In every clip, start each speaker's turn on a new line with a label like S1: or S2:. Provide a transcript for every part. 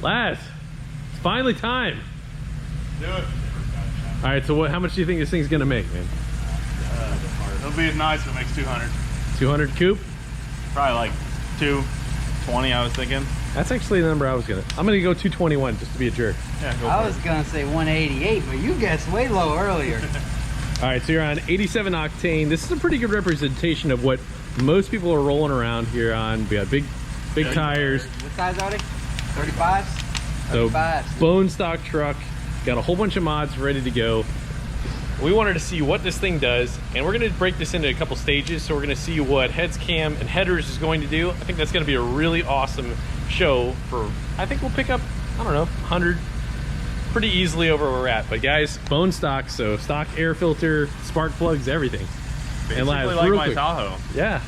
S1: Laz, it's finally time.
S2: Do it.
S1: All right, so how much do you think this thing's gonna make, man?
S2: It'll be nice if it makes 200.
S1: 200 coupe?
S2: Probably like 220, I was thinking.
S1: That's actually the number I'm gonna go 221 just to be a jerk.
S2: Yeah, go
S3: I was gonna say 188, but you guessed way low earlier.
S1: All right, so you're on 87 octane. This is a pretty good representation of what most people are rolling around here on. We got big tires.
S3: What size are they? 35s?
S1: So
S3: 35s.
S1: bone stock truck. Got a whole bunch of mods ready to go. We wanted to see what this thing does, and we're gonna break this into a couple stages. So we're gonna see what heads, cam, and headers is going to do. I think that's gonna be a really awesome show for, I think we'll pick up, I don't know, 100 pretty easily over where we're at. But guys, bone stock, so stock air filter, spark plugs, everything.
S2: Basically
S1: and Laz,
S2: like
S1: real
S2: my
S1: quick.
S2: Tahoe.
S1: Yeah.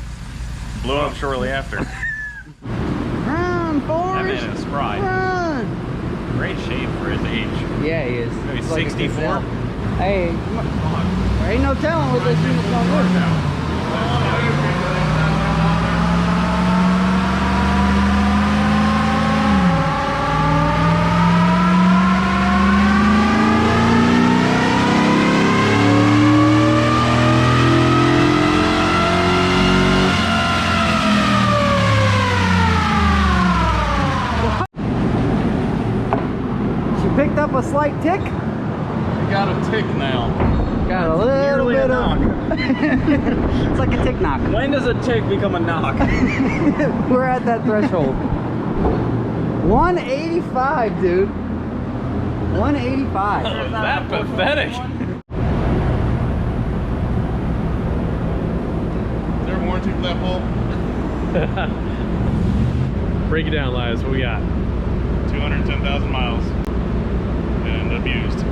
S2: Blew up shortly after.
S3: Run,
S2: That
S3: Forrest!
S2: man is spry.
S3: Run!
S2: Great shape for his age.
S3: Yeah, he is.
S2: Maybe
S3: He's like a
S2: 64.
S3: gazelle. Hey, there ain't no telling what this unit's gonna do. Picked up a slight tick.
S2: You got a tick now.
S3: Got a little
S2: Nearly
S3: bit
S2: a
S3: of.
S2: knock.
S3: It's like a tick knock.
S2: When does a tick become a knock?
S3: We're at that threshold. 185, dude. 185.
S1: Oh, that pathetic.
S2: Is there a warranty for that pole?
S1: Break it down, Laz. What we got?
S2: 210,000 miles. And abused.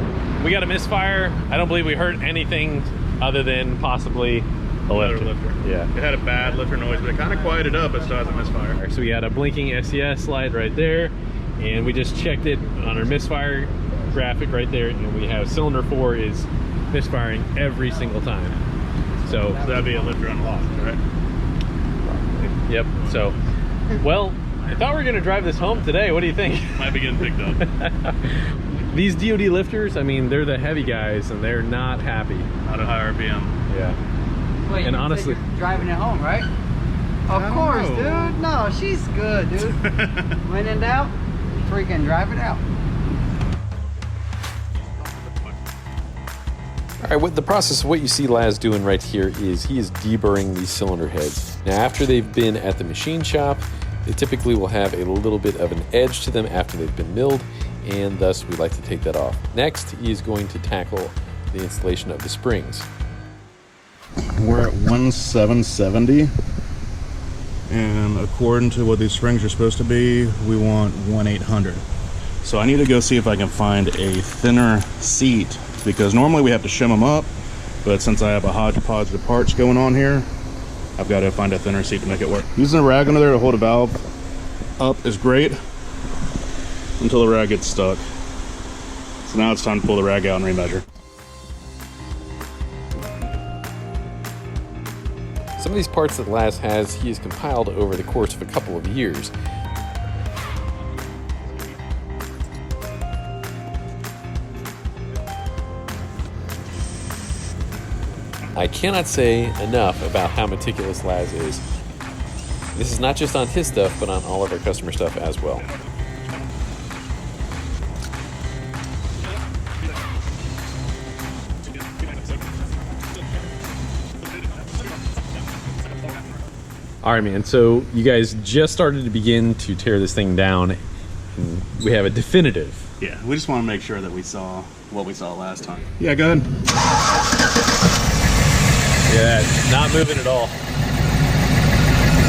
S1: We got a misfire. I don't believe we heard anything other than possibly a lifter. Yeah.
S2: It had a bad lifter noise, but it kind of quieted up. It still has a misfire.
S1: So we had a blinking SES light right there, and we just checked it on our misfire graphic right there, and we have cylinder 4 is misfiring every single time. So
S2: that'd be a lifter unlocked, right?
S1: Yep. So, well, I thought we were gonna drive this home today. What do you think?
S2: Might be getting picked up.
S1: These DOD lifters, I mean, they're the heavy guys, and they're not happy.
S2: Not at high RPM.
S1: Yeah.
S3: Wait,
S1: And
S3: you
S1: honestly-
S3: said you're driving it home, right? Of
S2: don't
S3: course,
S2: know.
S3: dude. No, she's good, dude. When in doubt, freaking drive it out.
S4: All right, what the process of what you see Laz doing right here is he is deburring these cylinder heads. Now, after they've been at the machine shop, they typically will have a little bit of an edge to them after they've been milled, and thus we like to take that off. Next, he is going to tackle the installation of the springs.
S5: We're at 1770, and according to what these springs are supposed to be, we want 1800. So I need to go see if I can find a thinner seat, because normally we have to shim them up, but since I have a hodgepodge of parts going on here, I've got to find a thinner seat to make it work. Using a rag under there to hold a valve up is great until the rag gets stuck. So now it's time to pull the rag out and remeasure.
S4: Some of these parts that Laz has, he has compiled over the course of a couple of years. I cannot say enough about how meticulous Laz is. This is not just on his stuff, but on all of our customer stuff as well.
S1: All right, man. So you guys just started to begin to tear this thing down. And we have a definitive.
S5: Yeah, we just want to make sure that we saw what we saw last time.
S2: Yeah, go ahead.
S1: Yeah, not moving at all.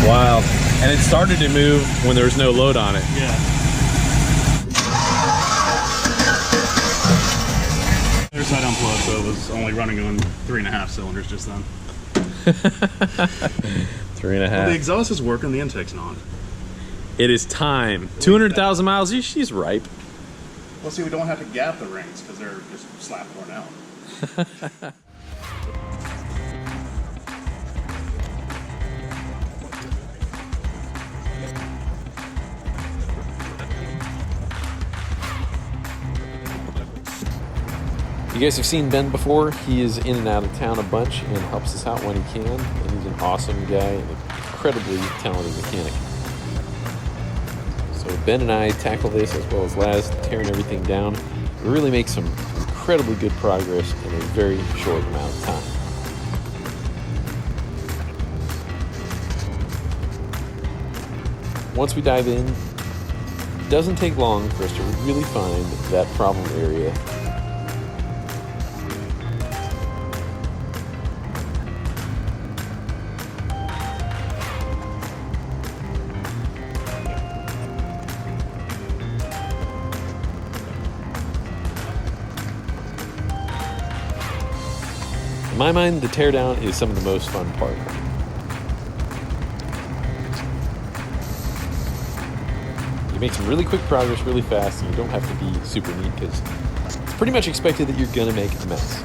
S1: Wow. And it started to move when there was no load on it.
S5: Yeah. Their side unplugged, so it was only running on 3.5 cylinders just then.
S1: 3.5.
S5: Well, the exhaust is working, the intake's not.
S1: It is time. 200,000 miles. She's ripe.
S5: Well, see, we don't have to gap the rings because they're just slap worn out.
S4: You guys have seen Ben before. He is in and out of town a bunch and helps us out when he can. And he's an awesome guy and an incredibly talented mechanic. So Ben and I tackle this as well as Laz, tearing everything down. We really make some incredibly good progress in a very short amount of time. Once we dive in, it doesn't take long for us to really find that problem area. In my mind, the teardown is some of the most fun part. You make some really quick progress really fast, and you don't have to be super neat because it's pretty much expected that you're gonna make a mess.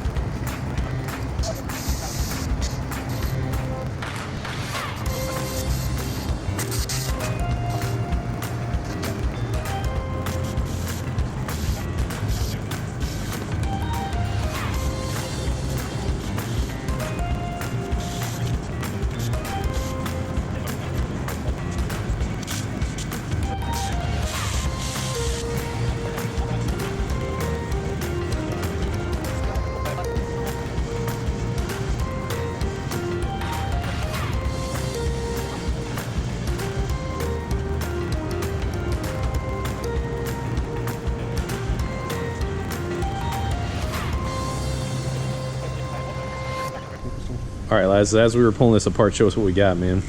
S1: All right, Laz, as we were pulling this apart, show us what we got, man.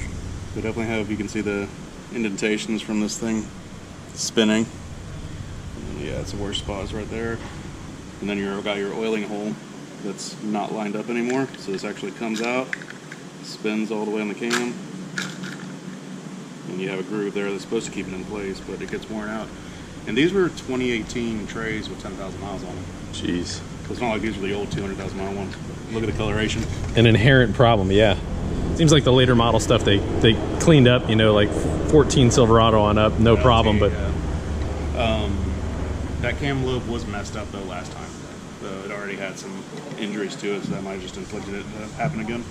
S5: We definitely have, you can see the indentations from this thing spinning. And yeah, it's the worst spot is right there. And then you've got your oiling hole that's not lined up anymore. So this actually comes out, spins all the way on the cam. And you have a groove there that's supposed to keep it in place, but it gets worn out. And these were 2018 trays with 10,000 miles on them.
S1: Jeez.
S5: It's not like these were the old 200,000 mile ones. Look at the coloration.
S1: An inherent problem, yeah. Seems like the later model stuff they cleaned up, you know, like 14 Silverado on up, no problem. But
S5: that cam lobe was messed up though last time. So it already had some injuries to it, so that might have just inflicted it to happen again.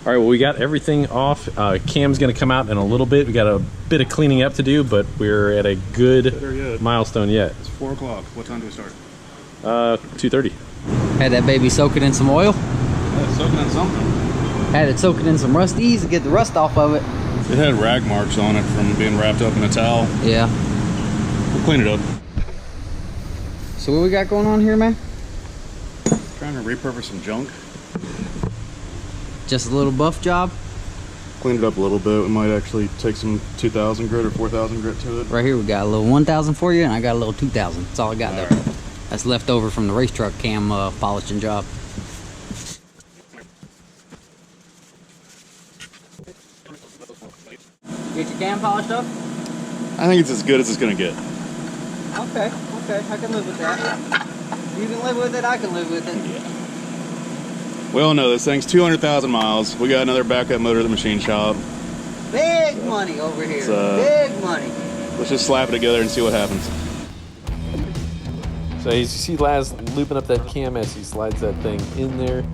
S1: all right, well, we got everything off. Cam's going to come out in a little bit. We got a bit of cleaning up to do, but we're at a good milestone yet.
S5: It's 4 o'clock. What time do we start?
S1: 2:30.
S3: Had that baby soak it in some oil.
S5: Yeah, it's soaking in something.
S3: Had it soak it in some rusties to get the rust off of it.
S5: It had rag marks on it from being wrapped up in a towel.
S3: Yeah.
S5: We'll clean it up.
S3: So what we got going on here, man?
S5: Trying to repurpose some junk.
S3: Just a little buff job.
S5: Cleaned it up a little bit. We might actually take some 2,000 grit or 4,000 grit to it.
S3: Right here we got a little 1,000 for you, and I got a little 2,000. That's all I got there.
S5: Right.
S3: That's left over from the race truck cam polishing job. Get your cam polished up?
S5: I think it's as good as it's going to get.
S3: Okay, I can live with that. You can live with it, I can live with it.
S5: Yeah. We all know this thing's 200,000 miles. We got another backup motor at the machine shop.
S3: Big money over here. Big money.
S5: Let's just slap it together and see what happens.
S4: So as you see Laz looping up that cam as he slides that thing in there,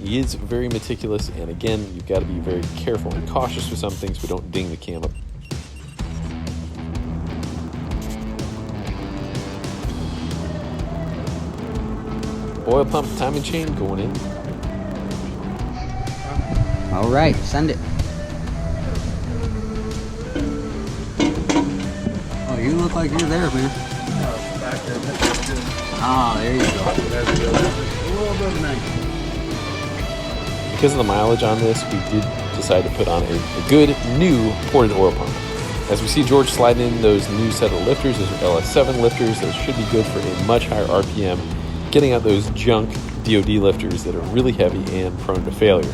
S4: he is very meticulous, and again, you've got to be very careful and cautious with some things so we don't ding the cam up. Oil pump timing chain going in.
S3: All right, send it. Oh, you look like you're there, man. Ah, there you go.
S4: Because of the mileage on this, we did decide to put on a good new ported oil pump. As we see George sliding in those new set of lifters, those are LS7 lifters, those should be good for a much higher RPM, getting out those junk DOD lifters that are really heavy and prone to failure.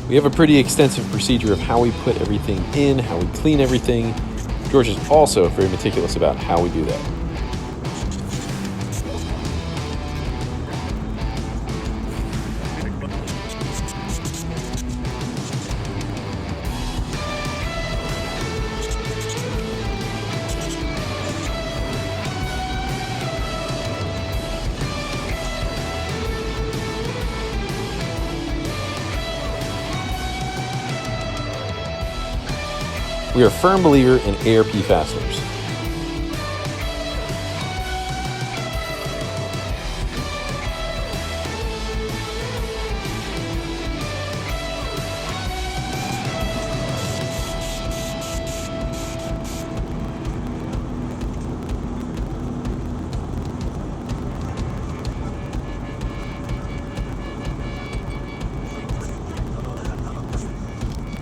S4: We have a pretty extensive procedure of how we put everything in, how we clean everything. George is also very meticulous about how we do that. We are a firm believer in ARP fasteners.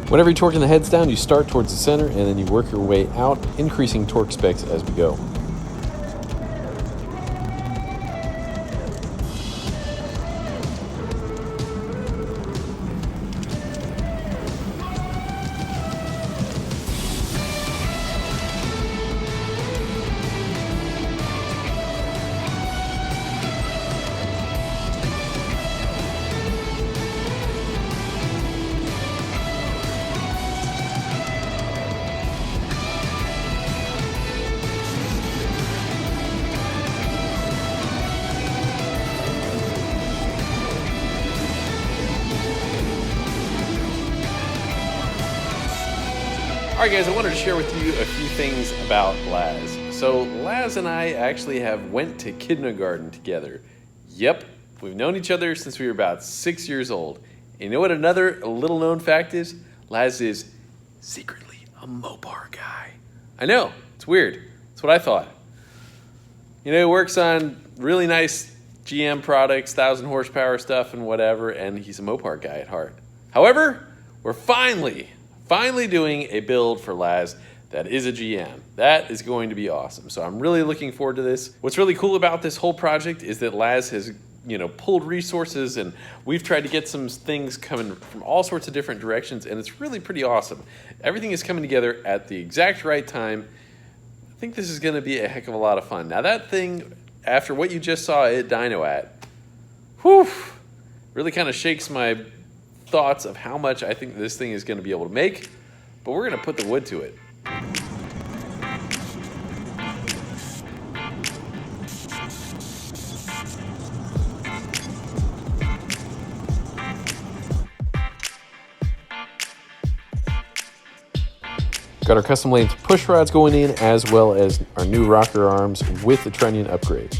S4: Whenever you're torquing the heads down, you start towards the center and then you work your way out, increasing torque specs as we go.
S1: All right, guys, I wanted to share with you a few things about Laz. So Laz and I actually have went to kindergarten together. Yep, we've known each other since we were about 6 years old. And you know what another little known fact is? Laz is secretly a Mopar guy. I know, it's weird. That's what I thought. You know, he works on really nice GM products, 1,000 horsepower stuff and whatever, and he's a Mopar guy at heart. However, we're finally doing a build for Laz that is a GM. That is going to be awesome. So I'm really looking forward to this. What's really cool about this whole project is that Laz has, pulled resources, and we've tried to get some things coming from all sorts of different directions, and it's really pretty awesome. Everything is coming together at the exact right time. I think this is going to be a heck of a lot of fun. Now that thing, after what you just saw it dyno at, really kind of shakes my thoughts of how much I think this thing is going to be able to make, but we're going to put the wood to it.
S4: Got our custom length push rods going in, as well as our new rocker arms with the trunnion upgrade.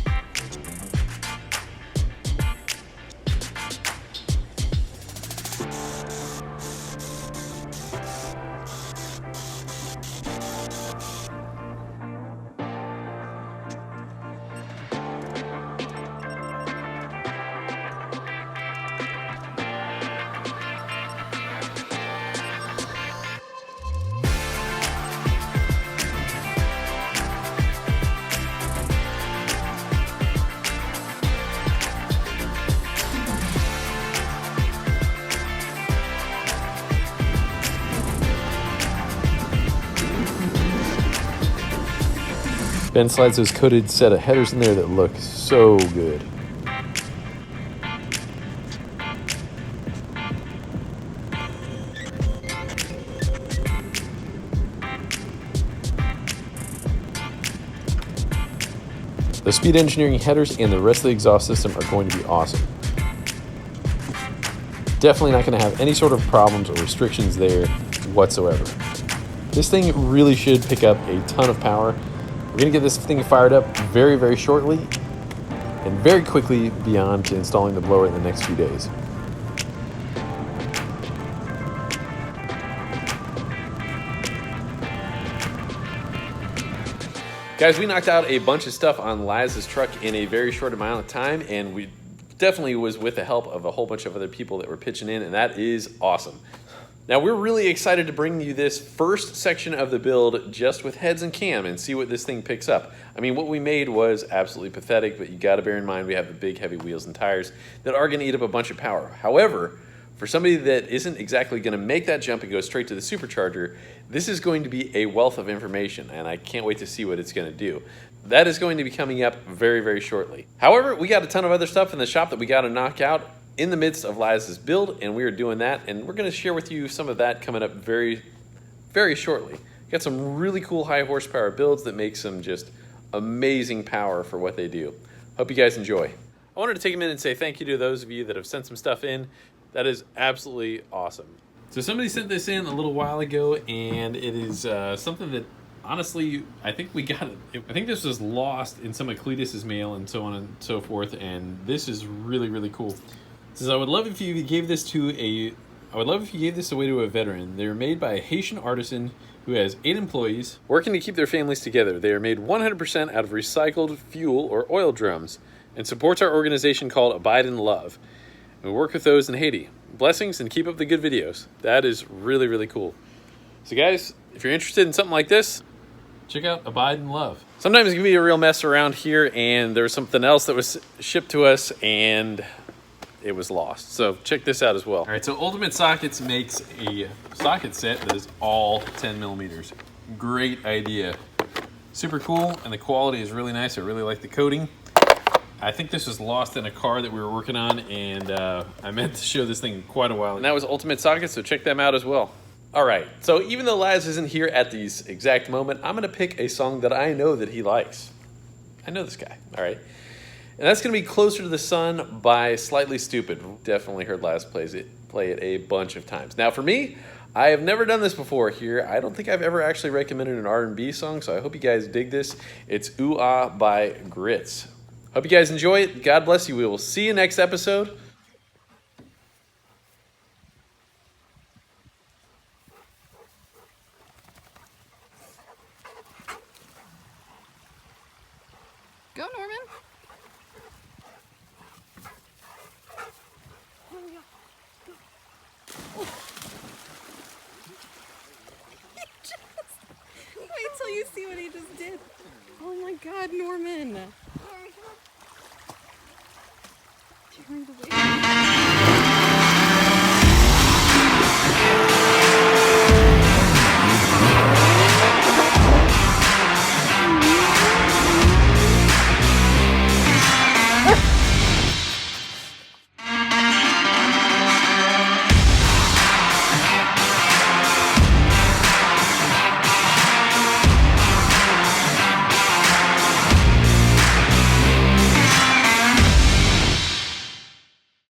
S4: Ben slides those coated set of headers in there that look so good. The Speed Engineering headers and the rest of the exhaust system are going to be awesome. Definitely not going to have any sort of problems or restrictions there whatsoever. This thing really should pick up a ton of power. We're going to get this thing fired up very, very shortly and very quickly beyond to installing the blower in the next few days.
S1: Guys, we knocked out a bunch of stuff on Laz's truck in a very short amount of time, and we definitely was with the help of a whole bunch of other people that were pitching in, and that is awesome. Now, we're really excited to bring you this first section of the build just with heads and cam and see what this thing picks up. I mean, what we made was absolutely pathetic, but you got to bear in mind we have the big heavy wheels and tires that are going to eat up a bunch of power. However, for somebody that isn't exactly going to make that jump and go straight to the supercharger, this is going to be a wealth of information, and I can't wait to see what it's going to do. That is going to be coming up very, very shortly. However, we got a ton of other stuff in the shop that we got to knock out in the midst of Laz's build, and we are doing that, and we're going to share with you some of that coming up very, very shortly. Got some really cool high horsepower builds that make some just amazing power for what they do. Hope you guys enjoy. I wanted to take a minute and say thank you to those of you that have sent some stuff in. That is absolutely awesome.
S4: So somebody sent this in a little while ago, and it is something that honestly I think we got. I think this was lost in some of Cletus's mail and so on and so forth. And this is really, really cool. It says, I would love if you gave this away to a veteran. They're made by a Haitian artisan who has 8 employees working to keep their families together. They are made 100% out of recycled fuel or oil drums and supports our organization called Abide in Love. We work with those in Haiti. Blessings and keep up the good videos. That is really, really cool. So guys, if you're interested in something like this, check out Abide in Love. Sometimes it can be a real mess around here, and there's something else that was shipped to us and it was lost. So check this out as well. All right, so Ultimate Sockets makes a socket set that is all 10 millimeters. Great idea. Super cool, and the quality is really nice. I really like the coating. I think this was lost in a car that we were working on, and I meant to show this thing quite a while ago. And that was Ultimate Sockets, so check them out as well. All right, so even though Laz isn't here at this exact moment, I'm gonna pick a song that I know that he likes. I know this guy, all right? And that's gonna be Closer to the Sun by Slightly Stupid. Definitely heard Laz play it a bunch of times. Now for me, I have never done this before here. I don't think I've ever actually recommended an R&B song, so I hope you guys dig this. It's Ooh Ah by Grits. Hope you guys enjoy it. God bless you. We will see you next episode.
S6: Go, Norman. Wait till you see what he just did. Oh my God, Norman. Turned away.